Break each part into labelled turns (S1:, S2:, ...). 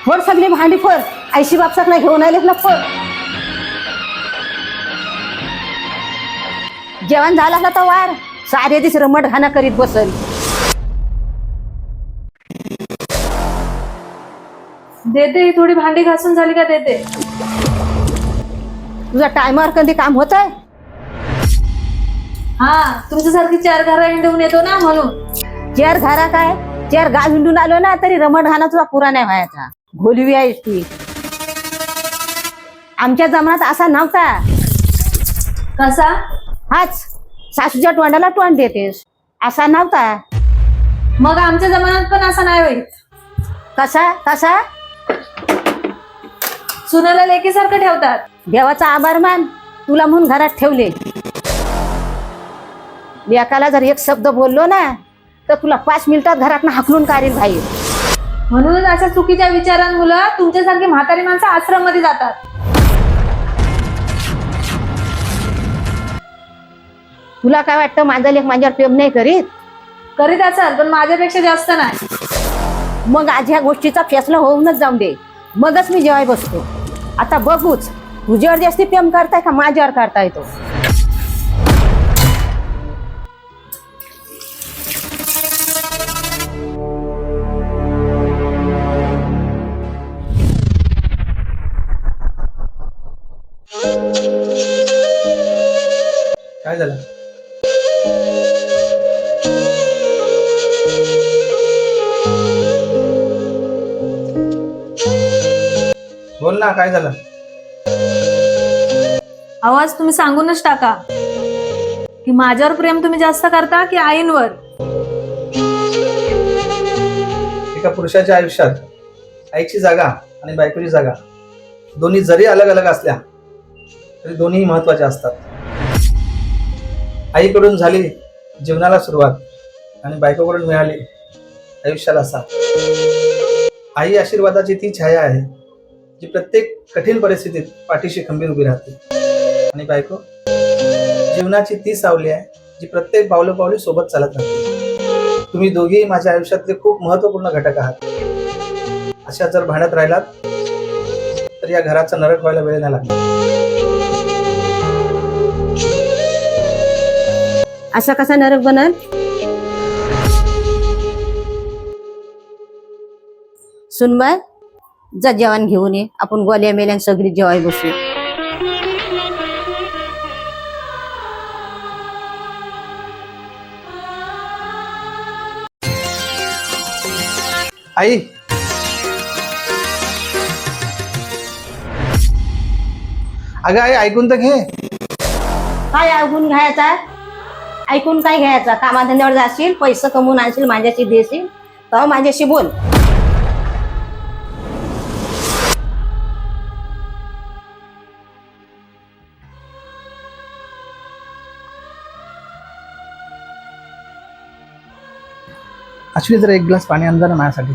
S1: फोड सगळी भांडी फोड. आईशी बापसाक नाही घेऊन आलेस ना फोड. जेवण झालं असलं तर वार. सारे दिस रमट घाणा करीत बसल.
S2: देते थोडी भांडी घासून झाली का देते.
S1: तुझा टायमावर कधी काम होत आहे.
S2: हा तुमच्यासारखी 4 घरा हिंडवून येतो ना म्हणून.
S1: चेअर घारा काय चेअर गाव हिंडून आलो ना तरी रमट घाणा तुझा पुरा नाही व्हायचा. घोलवी आहेस ती. आमच्या जमान्यात असा नव्हता.
S2: कसा.
S1: हाच सासूच्या तोंडाला तोंड देतेस असा नव्हता.
S2: मग आमच्या जमान्यात पण असा नाही होईल.
S1: कसा कसा
S2: सुनाला लेकीसारखं ठेवतात.
S1: देवाचा आभार मान. तुला म्हणून घरात ठेवले. लेकाला जर एक शब्द बोललो ना तर तुला 5 मिनिटात घरात हाकलून काढील बाहेर.
S2: म्हणूनच अशा चुकीच्या विचारांमुळे तुमच्यासारखी म्हातारी माणसं आश्रम मध्ये जातात.
S1: तुला काय वाटतं माझा लेक माझ्यावर प्रेम नाही
S2: करीत असाल पण माझ्यापेक्षा जास्त नाही.
S1: मग आज ह्या गोष्टीचा फैसला होऊनच जाऊन दे. मगच मी जेवाय बसतो. आता बघूच तुझ्यावर जास्ती प्रेम करताय का माझ्यावर करताय तो.
S3: काय झालं. बोल ना काय झालं.
S2: आवाज तुम्ही सांगूनच टाका की माझ्यावर प्रेम तुम्ही जास्त करता की आईंवर.
S3: एका पुरुषाच्या आयुष्यात आईची जागा आणि बायकोची जागा दोन्ही जरी अलग अलग असल्या तरी दोन्ही महत्वाच्या असतात. आईकडून झाली जीवनाला सुरुवात आणि बायकोकडून मिळाली आयुष्याला साथ. आई आशीर्वादाची ती छाया आहे जी प्रत्येक कठीण परिस्थितीत पाठीशी खंबीर उभी राहते. आणि बायको जीवनाची ती सावली आहे जी प्रत्येक पावलोपावली सोबत चालत राहते. तुम्ही दोघेही माझ्या आयुष्यातले खूप महत्वपूर्ण घटक आहात. अशा जर भांडत राहिलात तर या घराचा नरक व्हायला वेळ नाही लागणार.
S1: असा कसा नरक बनल. सुनबाई जा जेवण घेऊन ये. आपण गोल्या मेल्यान सगळी जेवाय बसू.
S3: आई अगं आई ऐकून तर घे.
S1: काय ऐकून घ्यायचा. ऐकून काय घ्यायचा. कामाधंद्यावर जाशील पैसे कमवून आणशील माझ्याशी देशील तेव्हा माझ्याशी बोल.
S3: अश्विनी जरा एक ग्लास पाणी आणजा ना माझ्यासाठी.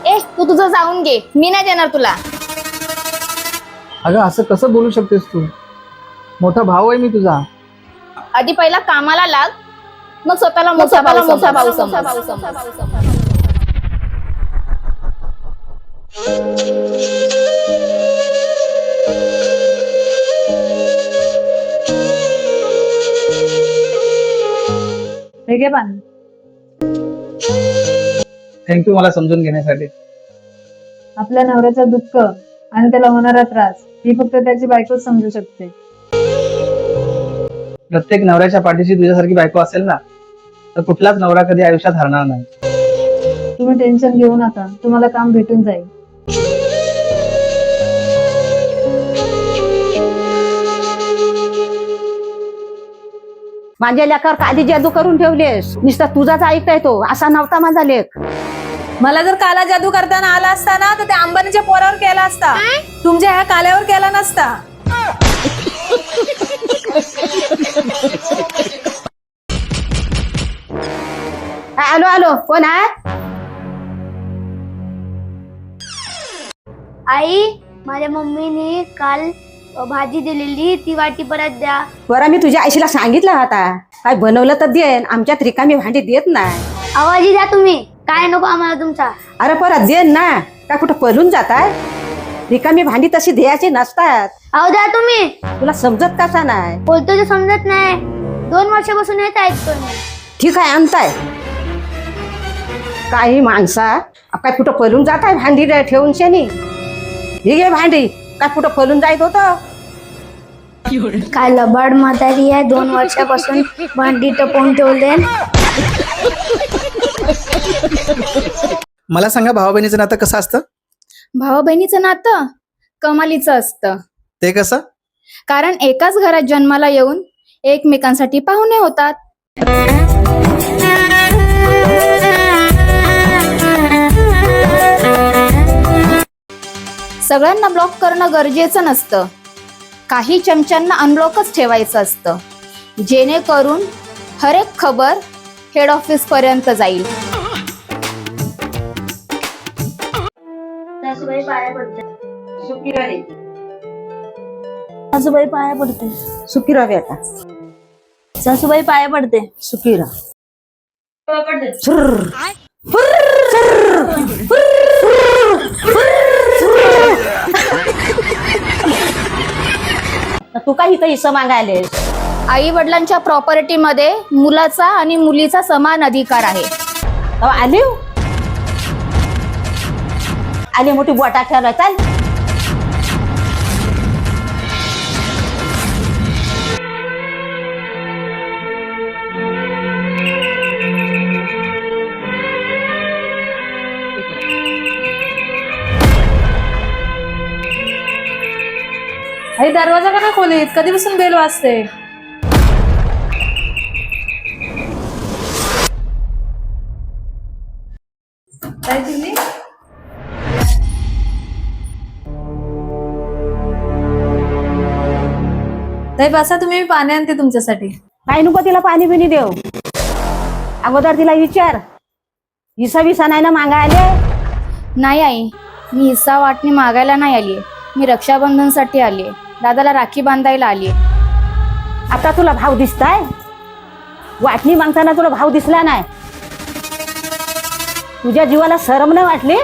S4: ए तू तुझं जाऊन घे. मी नाही देणार तुला.
S3: अगं असं कसं बोलू शकतेस तू. मोठा भाऊ आहे मी तुझा.
S4: आधी पहिला कामाला लाग मग स्वतःला मोठा भाऊ समज.
S2: हे घे पाणी.
S3: थँक्यू मला समजून घेण्यासाठी.
S2: आपल्या नवऱ्याचं दुःख आणि त्याला होणारा त्रास ही फक्त त्याची बायकोच समजू शकते.
S3: प्रत्येक नवऱ्याच्या पाठीशी तुझ्यासारखी बायको असेल ना तर कुठलाच नवरा कधी आयुष्यात हरणार नाही.
S2: तुम्ही टेन्शन घेऊ नका. तुम्हाला काम भेटून जाईल.
S1: माझ्या लेकावर काली जादू करून ठेवलेस. नुसता तुझाच ऐकताय तो. असा नव्हता माझा लेक.
S2: मला जर काला जादू करताना आला असता ना तर त्या अंबानीच्या पोरावर केला असता. तुमच्या ह्या काल्यावर केला नसता.
S1: आलो आलो. कोण आहे.
S5: आई माझ्या मम्मीने काल भाजी दिलेली ती वाटी परत द्या.
S1: बरं मी तुझ्या आईशीला सांगितलं होता काय बनवलं तर देन. आमच्यात रिकामी भांडी देत नाही.
S5: आवाजी द्या तुम्ही. काय नको आम्हाला तुमचा.
S1: अरे परत दे ना, काय कुठं पळून जाताय? रिकामी भांडी तशी द्यायची नसतात.
S5: अहो द्या तुम्ही.
S1: तुला समजत कसा नाही?
S5: बोलतो ते समजत नाही. 2 वर्षापासून हेच ऐकतो मी.
S1: ठीक आहे, आणताय. काही माणसा काय कुठं पळून जात आहे भांडी ठेवून शेनी? ही घे भांडी, काय कुठं पळून जायत होतं?
S5: काय लबाड म्हातारी आहे, 2 वर्षापासून भांडी टपवून ठेवले.
S3: मला सांगा, भावा बहिणीचं नातं कसं असतं?
S4: भावा बहिणीचं नातं कमालीचं असतं.
S3: ते कसं?
S4: कारण एकाच घरात जन्माला येऊन एकमेकांसाठी पाहुणे होतात. सगळ्यांना ब्लॉक करणं गरजेचं नसतं. काही चमच्यांना अनब्लॉकच ठेवायचं असतं, जेणेकरून हर एक खबर हेड ऑफिस पर्यंत जाईल.
S5: सासूबाई पाया पडते.
S1: सुखी राही.
S5: सासूबाई पाया पडते.
S1: सुखी राहा बेटा.
S5: सासूबाई पाया पडते.
S1: सुखी राहा. तू काही हिस्सा मागायलेस?
S4: आई वडिलांच्या प्रॉपर्टीमध्ये मुलाचा आणि मुलीचा समान अधिकार आहे.
S1: आली आली मोठी बोटा ठेवलाय. चाल.
S2: आई दरवाजा का नाही खोलीत? कधीपासून बेल वाजते? काय दिली? ताई बसा तुम्ही, मी पाणी आणते तुमच्यासाठी.
S1: काय नको तिला पाणी बिनी देव. अगोदर तिला विचार, हिस्सा विसा नाही ना मागायले?
S4: नाही आई, मी हिस्सा वाटणी मागायला नाही आली. मी रक्षाबंधनसाठी आली. दादाला राखी बांधायला आली.
S1: आता तुला भाव दिसताय? वाटणी मागताना तुला भाव दिसला नाही? तुझ्या जीवाला शरम नाही वाटली?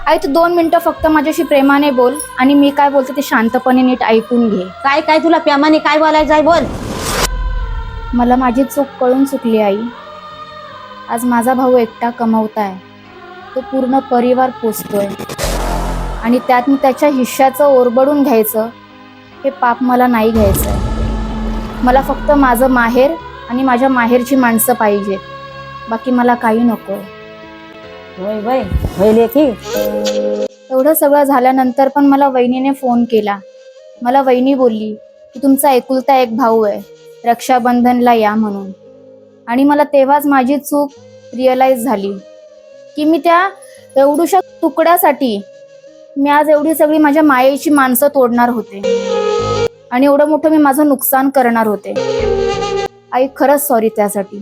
S4: आई तू 2 मिनिटं फक्त माझ्याशी प्रेमाने बोल आणि मी काय बोलते ते शांतपणे नीट ऐकून घे.
S1: काय काय तुला प्रेमाने काय बोलायचं आहे बोल.
S4: मला माझी चूक कळून चुकली आई. आज माझा भाऊ एकटा कमवताय, तो पूर्ण परिवार पोसतोय आणि त्यात मी त्याच्या हिश्श्याचं ओरबडून घ्यायचं हे पाप मला नाही घ्यायचं. मला फक्त माझं माहेर आणि माझ्या माहेरची माणसं पाहिजेत, बाकी मला काही नको.
S1: वय वय वयले की.
S4: एवढं सगळं झाल्यानंतर पण मला वहिनीने फोन केला. मला वहिनी बोलली की तुमचा एकुलता एक भाऊ आहे, रक्षाबंधनला या म्हणून. आणि मला तेव्हाच माझी चूक रिअलाइज झाली की मी त्या एवढूशा तुकड्यासाठी मी आज एवढी सगळी माझ्या मायेची माणसं तोडणार होते आणि एवढं मोठं मी माझं नुकसान करणार होते. आई खरंच सॉरी त्यासाठी.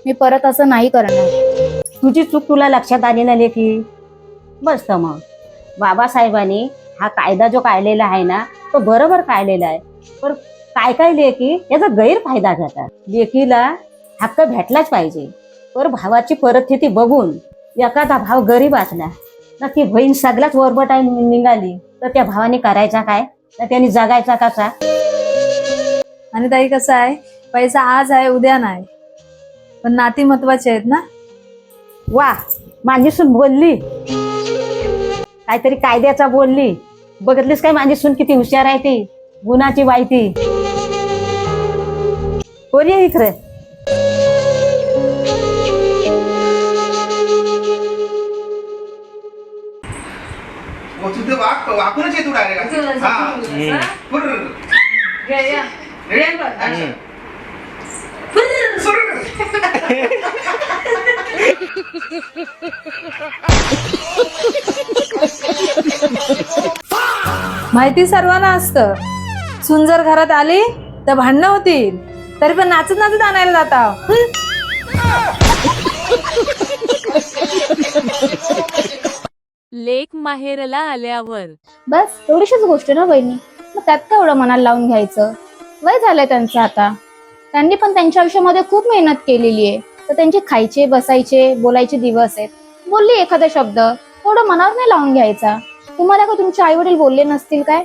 S4: मी परत असं नाही करणार.
S1: तुझी चूक तुला लक्षात आली ना लेकी? बस तर मग. बाबासाहेबांनी हा कायदा जो काढलेला आहे ना, तो बरोबर काढलेला आहे. पण काय काय लेकी याचा गैरफायदा घेतात. लेकीला हक्क भेटलाच पाहिजे. पर भावाची परिस्थिती बघून एखादा भाव गरीब असला ना, ती बहीण सगळ्याच वरबटाय निघाली तर त्या भावाने करायचा काय, तर त्यांनी जगायचा कसा?
S2: आणि ताई कसं आहे, पैसा आज आहे उद्या नाही, पण नाती महत्वाची आहेत ना.
S1: वा, माझी सून बोलली काहीतरी कायद्याचा बोलली. बघितलीस काय माझी सून किती हुशार आहे ती, गुणाची बाई ती. कोण आहे इकडे?
S3: वाकूनच येतो डायरेक्ट.
S2: माहिती सर्वांना असतं, सून जर घरात आली तर भांडणं होतील, तरी पण नाचत नाचत आणायला जाता.
S6: लेक माहेरला आल्यावर
S4: बस एवढीशीच गोष्ट ना बहिणी, मग त्यात काय एवढं मनाला लावून घ्यायचं? वय झालंय त्यांचं आता. त्यांनी पण त्यांच्या आयुष्यामध्ये खूप मेहनत केलेली आहे, तर तर त्यांचे खायचे बसायचे बोलायचे दिवस आहेत. बोलली एखादा शब्द थोडं मनावर नाही लावून घ्यायचा. तुम्हाला का तुमचे आई वडील बोलले नसतील काय?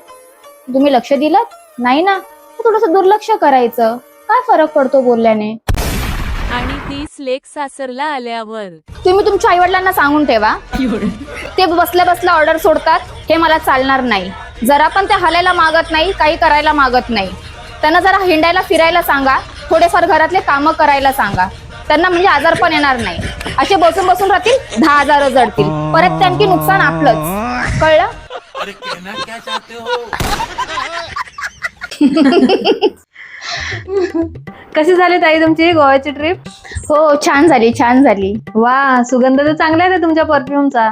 S4: तुम्ही लक्ष दिलं नाही ना, थोडस दुर्लक्ष करायचं. काय फरक पडतो बोलल्याने?
S6: आणि 30 लेख सासरला आल्यावर
S4: तुम्ही तुमच्या आई वडिलांना सांगून ठेवा, ते बसल्या बसल्या ऑर्डर सोडतात हे मला चालणार नाही. जरा पण ते हलायला मागत नाही, काही करायला मागत नाही. त्यांना जरा हिंडायला फिरायला सांगा, थोडेफार घरातले कामं करायला सांगा. त्यांना म्हणजे आजार पण येणार नाही. असे बसून बसून राहतील 10,000 जडतील, परत त्यांची नुकसान आपलंच. कळलं?
S2: कशी झाली ताई तुमची गोव्याची ट्रिप?
S4: हो छान झाली, छान झाली.
S2: वा, सुगंध तर चांगला आहे तुमच्या परफ्यूमचा.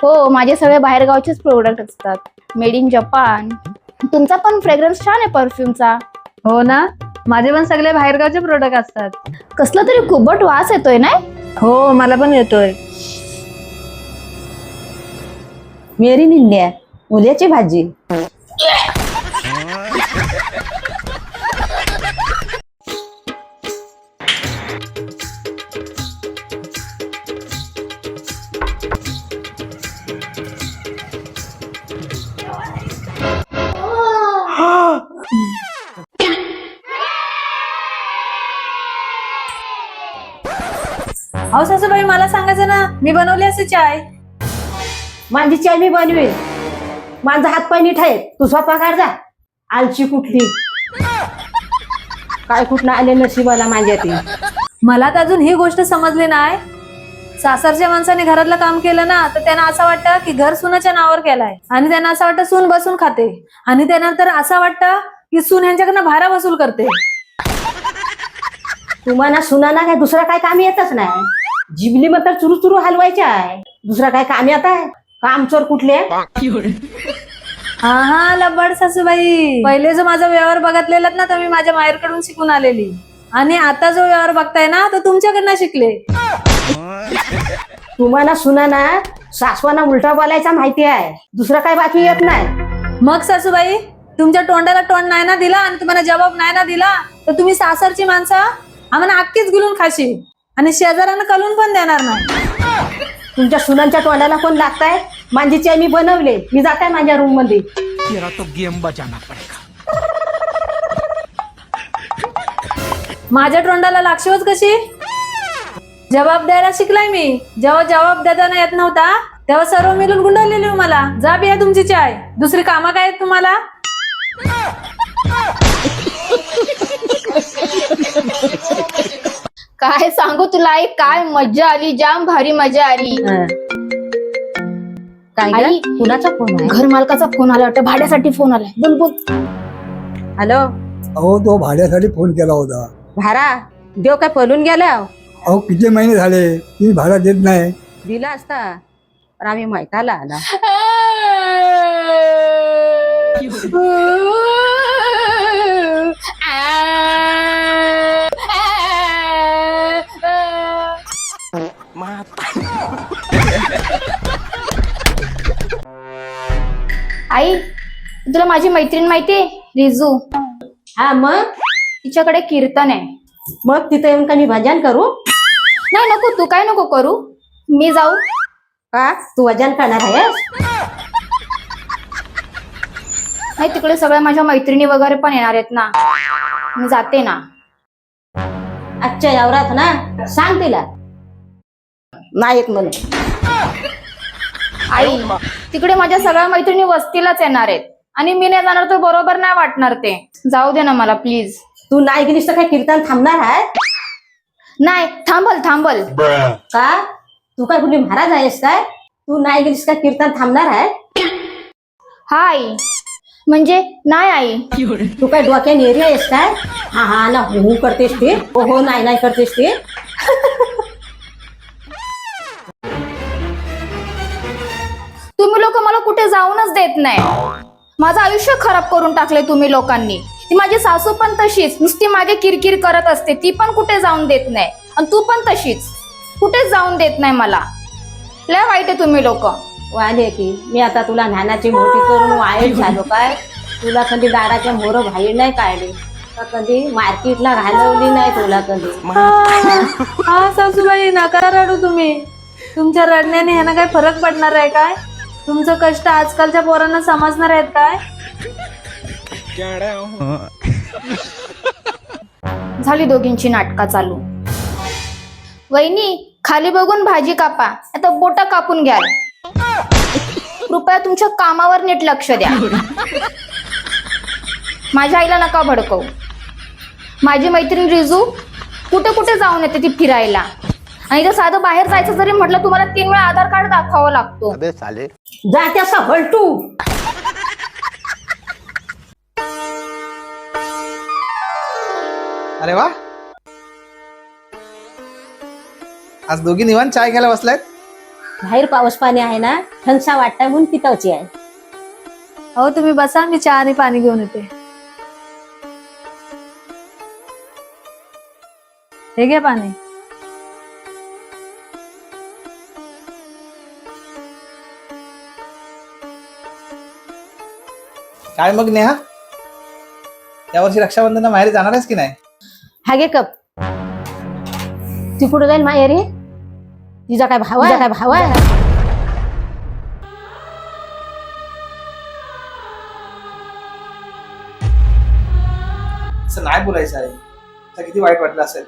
S4: हो, माझे सगळे बाहेरगावचेच प्रोडक्ट असतात, मेड इन जपान. तुमचा पण फ्रेग्रन्स छान आहे परफ्यूमचा.
S2: हो ना, माझे पण सगळे बाहेरगावचे प्रोडक्ट असतात.
S4: कसला तरी कुबट वास येतोय ना?
S2: हो, मला पण येतोय.
S1: मेरी निंद्या मुल्याची भाजी.
S2: अहो सासूबाई, मला सांगायचं ना, मी बनवली असते चाय.
S1: माझी चाय मी बनवेल. माझा हात पाय नीट आहे, तू स्वतः काढ जा. आलची कुठली काय कुठनं आले नशिबाला माझ्या ती.
S2: मला तर अजून ही गोष्ट समजली नाही. सासरच्या माणसाने घरातलं काम केलं ना, तर त्यांना असं वाटतं की घर सुनाच्या नावावर केलाय, आणि त्यांना असं वाटतं सून बसून खाते, आणि त्यांना तर असं वाटतं की सून यांच्याकडनं भाडा वसूल करते.
S1: तुम्हाला सुनाना काय दुसरा काय काम येतच नाही. जिबली मग तर चुरू चुरू हलवायच्या आहे, दुसरा काय काम येत आहे? काम चोर कुठले?
S2: हा हा, लबाड सासूबाई. पहिले जो माझा व्यवहार बघितलेला ना, तर मी माझ्या माहेरकडून शिकून आलेली, आणि आता जो व्यवहार बघताय ना, तो तुमच्याकडनं शिकले.
S1: तुम्हाला सुनाना सासवाना उलटा बोलायचा माहिती आहे, दुसरा काय बाकी येत नाही.
S2: मग सासूबाई, तुमच्या तोंडाला तोंड नाही ना दिला आणि तुम्हाला जबाब नाही ना दिला, तर तुम्ही सासरची माणसं आम्हाला अख्खीच गिळून खाशी, आणि शेजाऱ्यांना कलून पण देणार नाही.
S1: तुमच्या सुनांच्या तोंडाला कोण लागताय? माझी चाय मी बनवले, मी जात आहे माझ्या रूम मध्ये.
S7: तेरा तो गेम बजाना पडेगा.
S2: माझ्या तोंडाला लागशीवच कशी? जबाब द्यायला शिकलाय मी. जेव्हा जबाब देताना येत नव्हता, तेव्हा सर्व मिळून गुंडाळलेली मला. जा बिया तुमची चाय, दुसरी कामं काय आहेत तुम्हाला?
S4: काय सांगू तुला आई, काय मजा आली, जाम भारी मजा आली.
S1: काय ग?
S4: आई,
S1: कुणाचा फोन आहे?
S4: घर मालकाचा फोन आला वाटतं, भाड्यासाठी फोन आलाय. बोल बोल.
S1: हॅलो,
S8: अहो, तो भाड्यासाठी फोन केला होता.
S1: भारा देव काय पळून गेला?
S8: अहो, किती महिने झाले तुम्ही भाडा देत नाही.
S1: दिला असता पण आम्ही मैकाला आला.
S4: आई, तुला माझी मैत्रीण माहितीये, रिजू?
S1: हा, मग
S4: तिच्याकडे कीर्तन आहे.
S1: मग तिथे येऊन का मी भजन करू?
S4: नाही नको, तू काय नको करू, मी जाऊ
S1: का तू भजन करणार आहेस?
S4: नाही, तिकडे सगळ्या माझ्या मैत्रिणी वगैरे पण येणार आहेत ना, मी जाते ना.
S1: आजच्या यावरात ना सांग तिला नाही येत म्हणून.
S4: आई, तिकडे माझ्या सगळ्या मैत्रिणी वस्तीलाच येणार आहेत, आणि मी नाही जाणार तर बरोबर नाही वाटणार ते. जाऊ दे ना मला प्लीज.
S1: तू नाही गेलीस तर काय कीर्तन थांबणार आहे?
S4: नाही, थांबल थांबल.
S1: का तू काय कुठली महाराज आहेस काय? तू नाही गेलीस का कीर्तन थांबणार आहे?
S4: हा आई, म्हणजे नाही आई.
S1: तू काय डोक्याने एरी आहेस काय? हा हा ना, हो करतेस ते, हो नाही नाही करतेस ते.
S4: तुम्ही लोक मला कुठे जाऊनच देत नाही. माझं आयुष्य खराब करून टाकलंय तुम्ही लोकांनी. ती माझी सासू पण तशीच, नुसती मागे किरकिर करत असते, ती पण कुठे जाऊन देत नाही. आणि तू पण तशीच, कुठेच जाऊन देत नाही मला. लय वाईट आहे तुम्ही लोक.
S1: वाले की मी आता तुला ज्ञानाची मोठी करून वाईट झालो काय? तुला कधी दाराच्या मोर बाहेर नाही काढले. का कधी मार्केटला घालवली नाही तुला कधी?
S2: हा सासूबाई नका रडू तुम्ही. तुमच्या रडण्याने ह्यानं काही फरक पडणार आहे काय? तुमचं कष्ट आजकालच्या पोरांना समजणार आहेत काय?
S4: झाली दोघींची नाटका चालू. वहिनी खाली बघून भाजी कापा, आता बोटा कापून घ्याल. कृपया तुमच्या कामावर नीट लक्ष द्या. माझ्या आईला नका भडकवू. माझी मैत्रीण रिजू कुठे कुठे जाऊन येते ती फिरायला. आणि जर साधं बाहेर जायचं जरी म्हटलं तुम्हाला 3 वेळा आधार कार्ड दाखवावं लागतो.
S1: जा त्याचा हलटू.
S3: अरे वा, आज दोघी निवांत चाय घ्यायला बसलायत.
S1: बाहेर पाऊस पाणी आहे ना, थंडसा वाटतं म्हणून पितावची आहे.
S2: हो तुम्ही बसा, मी चहा आणि पाणी घेऊन येते. हे घ्या पाणी.
S3: काय मग नेहा, यावर्षी रक्षाबंधनला माहेरी जाणार आहेस की नाही?
S1: हा घे कप. ती कुठं जाईल माहेरी? तिचा काय भाव आहे?
S3: असं नाही बोलायचं आहे. आता किती वाईट वाटलं असेल.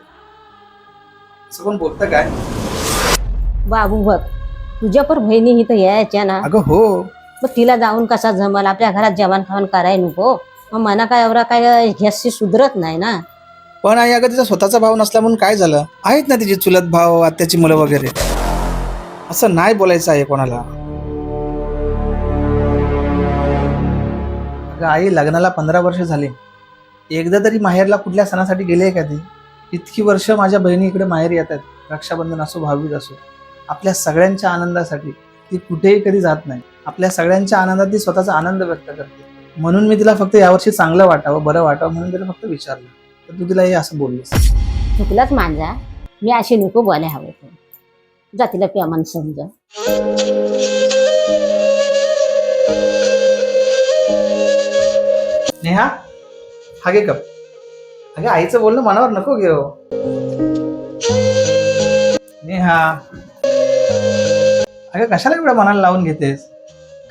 S3: असं कोण बोलतं काय?
S1: बाबू बघ, तुझ्या पर बहिणी इथं यायच्या ना,
S3: अगं हो,
S1: मग तिला जाऊन कसा जमल? आपल्या घरात जेवण खावण कराय नको? मग मना काय एवढा काय गॅसची सुधरत नाही ना.
S3: पण आई अगं तिचा स्वतःचा भाव नसला म्हणून काय झालं? आहेत ना तिचे चुलत भाव, आत्याची मुलं वगैरे. असं नाही बोलायचं आहे कोणाला. अगं आई, लग्नाला 15 वर्ष झाली. एकदा तरी माहेरला कुठल्या सणासाठी गेले का ती? इतकी वर्ष माझ्या बहिणी इकडे माहेर येतात. रक्षाबंधन असो, भाऊबीज असो, आपल्या सगळ्यांच्या आनंदासाठी ती कुठेही कधी जात नाही. आपल्या सगळ्यांच्या आनंदात ती स्वतःचा आनंद व्यक्त करते. म्हणून मी तिला फक्त यावर्षी चांगलं वाटावं, बरं वाटावं म्हणून तिला फक्त विचारलं. तर तू तिला हे असं बोललीस.
S1: चुकलाच माझा. मी अशी नको बोलाय हवं होतं. जा तिला प्रेमान समज.
S3: नेहा, हा घे कप. अगं आईचं बोलणं मनावर नको घेऊ. नेहा, अगं कशाला एवढं मनाला लावून घेतेस?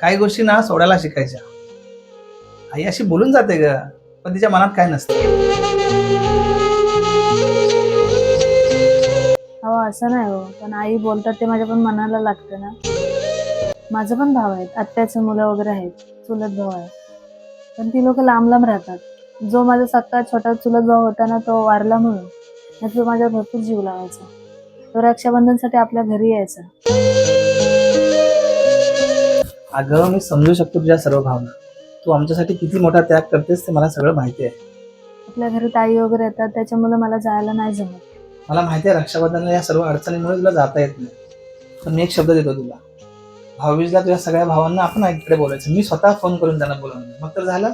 S3: काही गोष्टी ना सोडायला शिकायच्या. आई अशी बोलून जाते ग, पण तिच्या मनात काय नसतं.
S2: हो असं नाही हो, पण आई बोलतात ते माझ्या पण मनाला लागतं ना. माझं पण भाव आहेत, आत्याचे मुलं वगैरे आहेत, चुलत भाऊ आहे. पण ती लोक लांब लांब राहतात. जो माझा सख्खा छोटा चुलत भाऊ होता ना, तो वारला म्हणून. नाही तो माझ्या भरपूर जीव लावायचा. तो रक्षाबंधनसाठी आपल्या घरी यायचा.
S3: अगं मी समजू शकतो तुझ्या सर्व भावना. तू आमच्यासाठी किती मोठा त्याग करतेस ते मला सगळं माहिती आहे.
S2: आपल्या घरी ताई वगैरे येतात, त्याच्यामुळे मला जायला नाही जमत.
S3: मला माहिती आहे रक्षाबंधनला या सर्व अडचणीमुळे तुला जाता येत नाही. पण मी एक शब्द देतो तुला, भाऊबीजला तुझ्या सगळ्या भावांना आपण इकडे बोलायचं. मी स्वतः फोन करून त्यांना बोलावणार, मग तर झालं.